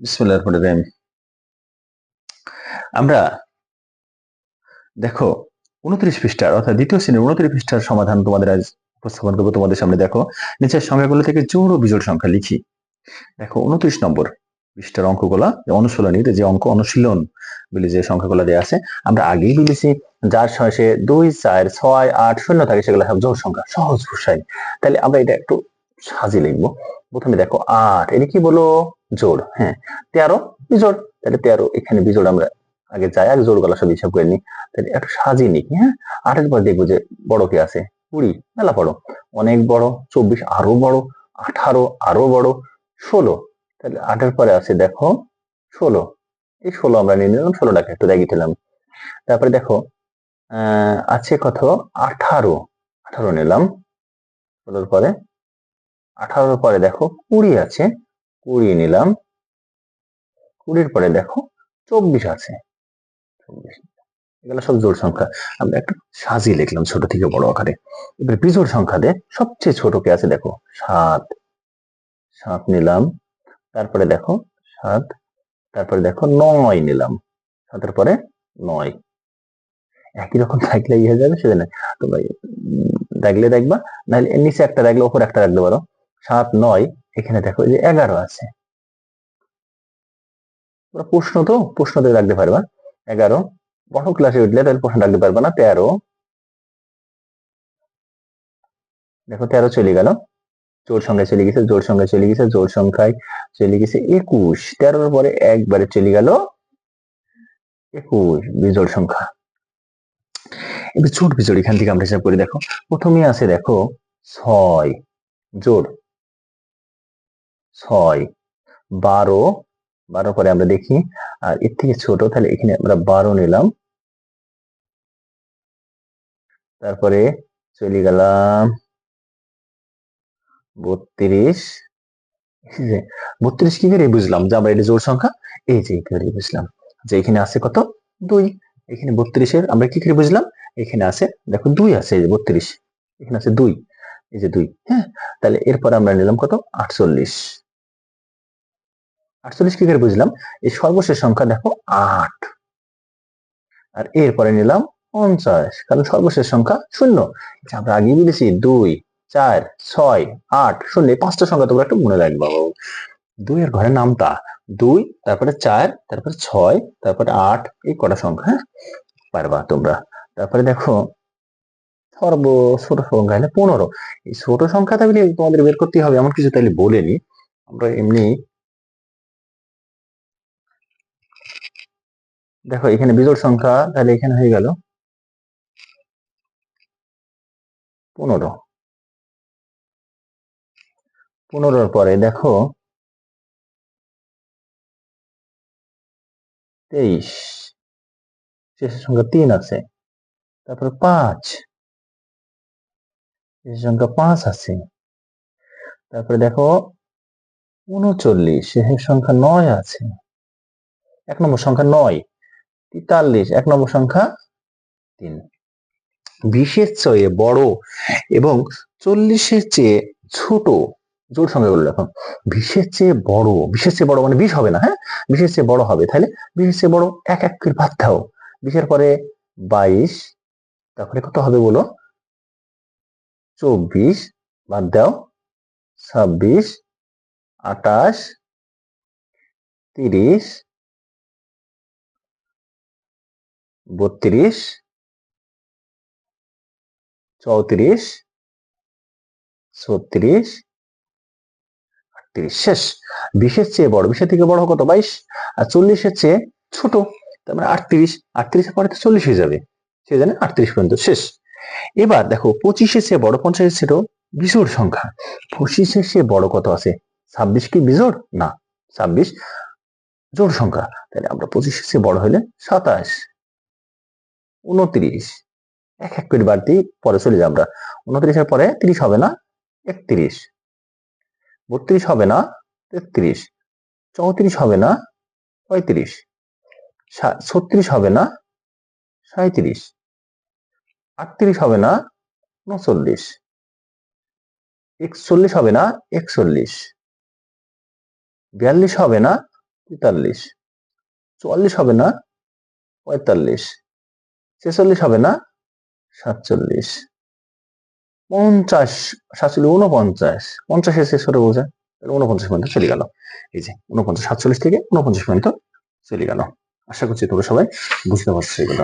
বিসমিল্লাহির রহমানির রহিম। আমরা দেখো 29 পৃষ্ঠার অর্থাৎ দ্বিতীয় শ্রেণীর 29 পৃষ্ঠার সমাধান তোমাদের আজ উপস্থাপন করবো তোমাদের সামনে। দেখো নিচের সংখ্যাগুলো থেকে জোড় ও বিজোড় সংখ্যা লিখি। দেখো 29 নম্বর পৃষ্ঠার অঙ্কগুলা অনুশীলনীর যে অঙ্ক অনুশীলন বলে যে সংখ্যাগুলো দেওয়া আছে, আমরা আগেই বলেছি যার শেষে 2, 4, 6, 8, 0 থাকে সেগুলো সব জোড় সংখ্যা, সহজ ভাষায়। তাহলে আমরা এটা একটু সাজিয়ে লিখবো। প্রথমে দেখো 8, এটা কি বলো? জোড়। হ্যাঁ, 13 বিজোড়। তাহলে 13 এখানে বিজোড়, আমরা আগে যাই আগে জোড় গুলা সব হিসাব করে নিই। তাহলে একটু সাজিয়ে নিই। হ্যাঁ, 8 পর দেখবো যে বড় কি আছে, 20 মেলা বড়, অনেক বড়, 24 আরো বড়, 18 আরো বড়, 16। তাহলে 8 পরে আছে দেখো 16, এই 16 আমরা নিয়ে নিলাম, 16টাকে একটু দাগিয়ে দিলাম। তারপরে দেখো আছে কত? 18, 18 নিলাম 16 পরে। 18 পরে দেখো 20 আছে, 20 নিলাম। 20 পরে দেখো 24 আছে, 24। এগুলো সব জোড় সংখ্যা, আমরা একটু সাজিয়ে লিখলাম ছোট থেকে বড় আকারে। এবার বিজোড় সংখ্যা দিয়ে সবচেয়ে ছোট কে আছে দেখো 7, 7 নিলাম। তারপরে দেখো 7, তারপরে দেখো 9 নিলাম, 7 পরে 9। একই রকম থাকলে ইয়ে হয়ে যাবে, সেজন্য তোমরা দেখলে দেখবা, নাহলে এর নিচে একটা রাখলে উপর একটা রাখতে পারো। 7, 9, এখানে দেখো যে 11 আছে। তোমরা প্রশ্ন দিয়ে রাখতে পারবা। 11 বড় ক্লাসে উঠলে তাহলে প্রশ্ন রাখতে পারবা না। 13 দেখো 13 চলে গেল, জোড় সংখ্যায় চলে গেছে, জোড় সংখ্যায় চলে গেছে, জোড় সংখ্যায় চলে গেছে 21। 13 পরে একবারে চলে গেল 21, বিজোড় সংখ্যা। এবার ছোট বিজোড় এখান থেকে আমরা হিসাব করে দেখো। প্রথমে আছে দেখো 6 জোড় 6, 12, 12 পরে আমরা দেখি আর এর থেকে ছোট, তাহলে এখানে আমরা 12 নিলাম। তারপরে চলে গেলাম 32। 32 কি করে বুঝলাম যে আমরা এটা জোড় সংখ্যা? এই যে করে বুঝলাম যে এখানে আছে কত? 2। এখানে 32-এর আমরা কি করে বুঝলাম? এখানে আছে দেখো 2 আছে, এই যে 32, এখানে আছে 2, এই যে 2। হ্যাঁ, তাহলে এরপর আমরা নিলাম কত? 48। 48 কি করে বুঝলাম? এই সর্বশেষ সংখ্যা দেখো 8, আর এরপরে নিলাম 50, কারণ সর্বশেষ সংখ্যা 0। আমরা আগেই বলেছি 2, 4, 6, 8, 0, এই 5টা সংখ্যা তোমরা একটু মনে রাখবা। 2 এর ঘরে নামতা 2, তারপরে 4, তারপরে 6, তারপরে 8, এই কটা সংখ্যা পারবা তোমরা। তারপরে দেখো সর্ব ছোট সংখ্যা হলে 15। এই ছোট সংখ্যা থাকলে তোমাদের বের করতে হবে এমন কিছু তাইলে বলেনি, আমরা এমনি দেখো এখানে বিজোড় সংখ্যা, তাহলে এখানে হয়ে গেল 15। 15-র পরে দেখো 23, শেষের সংখ্যা 3 আছে। তারপরে 5, শেষের সংখ্যা 5 আছে। তারপরে দেখো 39, শেষের সংখ্যা 9 আছে। 1 নম্বর সংখ্যা 9। 43, 1 নম্বর সংখ্যা 3। 20-এর চেয়ে বড় এবং 40-এর চেয়ে ছোট জোড় সংখ্যাগুলো দেখো। 20-এর চেয়ে বড়, 20-এর চেয়ে বড় মানে 20 হবে না। হ্যাঁ, 20-এর চেয়ে বড় হবে, তাহলে 20-এর চেয়ে বড় এক এক করে বাদ দাও। 20-এর পরে 22, তারপরে কত হবে বলো? 24 বাদ দাও, 26, 28, 30, 32, 34, 36, 38, শেষ। 20-এর চেয়ে বড়, 20-এর থেকে বড় কত? 22। আর 40-এর চেয়ে ছোট, তার মানে 38। 38-এর পরে তো 40 হয়ে যাবে, সে জানে 38 পর্যন্ত শেষ। এবার দেখো 25-এর চেয়ে বড়, 50-এর চেয়ে বিজোড় সংখ্যা। 25-এর চেয়ে বড় কত আছে? 26 কি বিজোড়? না, 26 জোড় সংখ্যা। তাহলে আমরা 25-এর চেয়ে বড় হলে 27, 29, এক এক করে বাড়তি পরে চলে যাই আমরা। 29-এর পরে 30 হবে না, 31, 32 হবে না, 33, 34 হবে না, 35, 36 হবে না, 37, 38 হবে না, 39, 41 হবে না, 41, 42 হবে না, 43, 44 হবে না, 45, 46 হবে না, 47, 50, 47, 49, 50 শেষ করে বোঝা, 49 পর্যন্ত চলে গেল। এই যে 49, 47 থেকে 49 পর্যন্ত চলে গেল। আশা করছি তোমরা সবাই বুঝতে পারছো এগুলো।